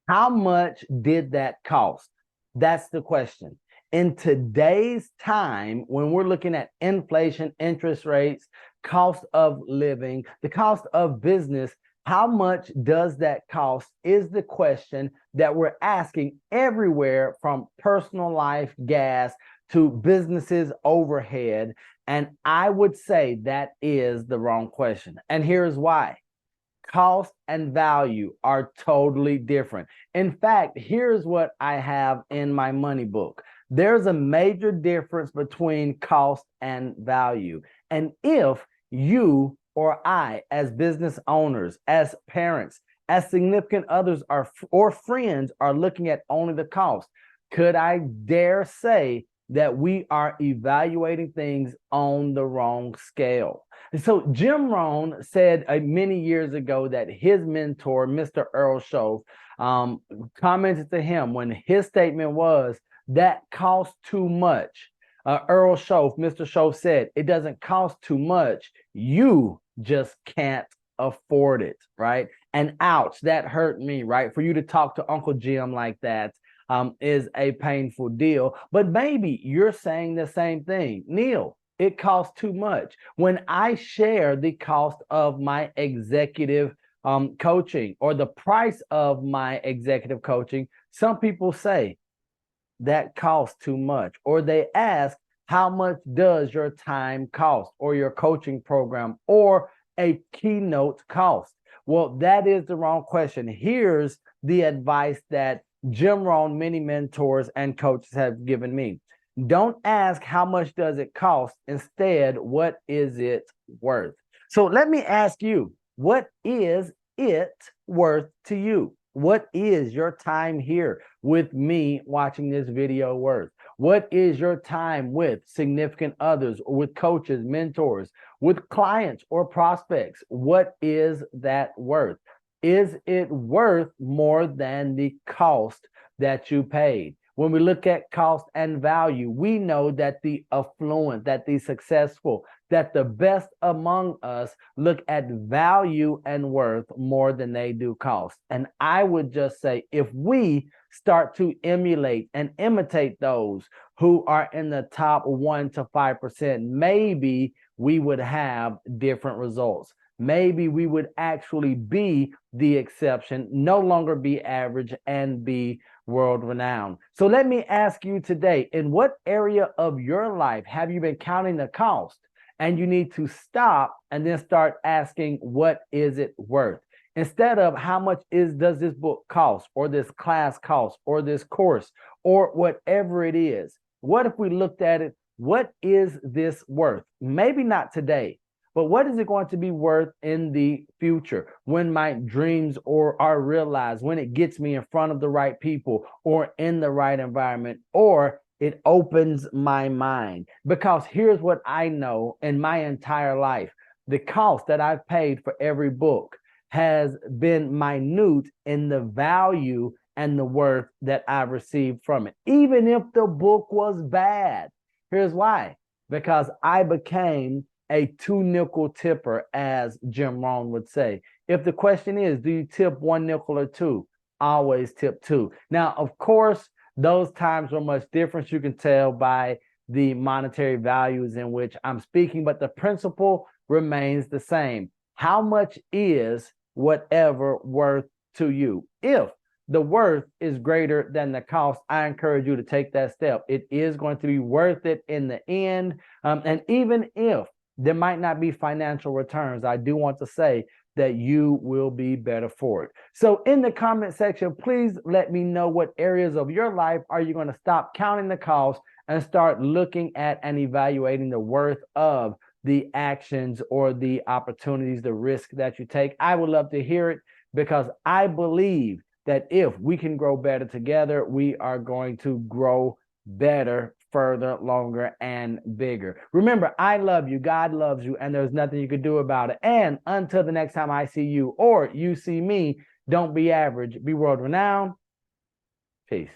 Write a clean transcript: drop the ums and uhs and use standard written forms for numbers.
How much did that cost? That's the question. In today's time, when we're looking at inflation, interest rates, cost of living, the cost of business, how much does that cost is the question that we're asking everywhere from personal life, gas, to businesses overhead. And I would say that is the wrong question. And here's why. Cost and value are totally different. In fact, here's what I have in my money book. There's a major difference between cost and value. And if you or I, as business owners, as parents, as significant others are, or friends are looking at only the cost, could I dare say that we are evaluating things on the wrong scale? And so Jim Rohn said many years ago that his mentor, Mr. Earl Shove, commented to him when his statement was, that costs too much. Earl Shove, Mr. Shove said, it doesn't cost too much. You just can't afford it, right? And ouch, that hurt me, right? For you to talk to Uncle Jim like that is a painful deal. But maybe you're saying the same thing. Neil, it costs too much. When I share the cost of my executive coaching or the price of my executive coaching, some people say that costs too much, or they ask, how much does your time cost, or your coaching program, or a keynote cost? Well, that is the wrong question. Here's the advice that Jim Rohn, many mentors and coaches have given me. Don't ask how much does it cost. Instead, what is it worth? So let me ask you, what is it worth to you? What is your time here with me watching this video worth? What is your time with significant others, or with coaches, mentors, with clients or prospects? What is that worth? Is it worth more than the cost that you paid? When we look at cost and value, we know that the affluent, that the successful, that the best among us look at value and worth more than they do cost. And I would just say, if we start to emulate and imitate those who are in the top 1 to 5%, maybe we would have different results. Maybe we would actually be the exception, no longer be average, and be world renowned. So let me ask you today, in what area of your life have you been counting the cost? And you need to stop and then start asking, what is it worth? Instead of how much does this book cost, or this class cost, or this course, or whatever it is. What if we looked at it? What is this worth? Maybe not today, but what is it going to be worth in the future when my dreams are realized, when it gets me in front of the right people, or in the right environment, or it opens my mind? Because here's what I know in my entire life. The cost that I've paid for every book has been minute in the value and the worth that I've received from it, even if the book was bad. Here's why. Because I became a 2-nickel tipper, as Jim Rohn would say. If the question is, do you tip 1 nickel or 2? Always tip 2. Now, of course, those times were much different. You can tell by the monetary values in which I'm speaking, but the principle remains the same. How much is whatever worth to you? If the worth is greater than the cost, I encourage you to take that step. It is going to be worth it in the end. And even if there might not be financial returns, I do want to say that you will be better for it. So in the comment section, please let me know what areas of your life are you going to stop counting the cost and start looking at and evaluating the worth of the actions or the opportunities, the risk that you take. I would love to hear it, because I believe that if we can grow better together, we are going to grow better, further, longer, and bigger. Remember, I love you, God loves you, and there's nothing you can do about it. And until the next time I see you or you see me, don't be average, be world renowned. Peace.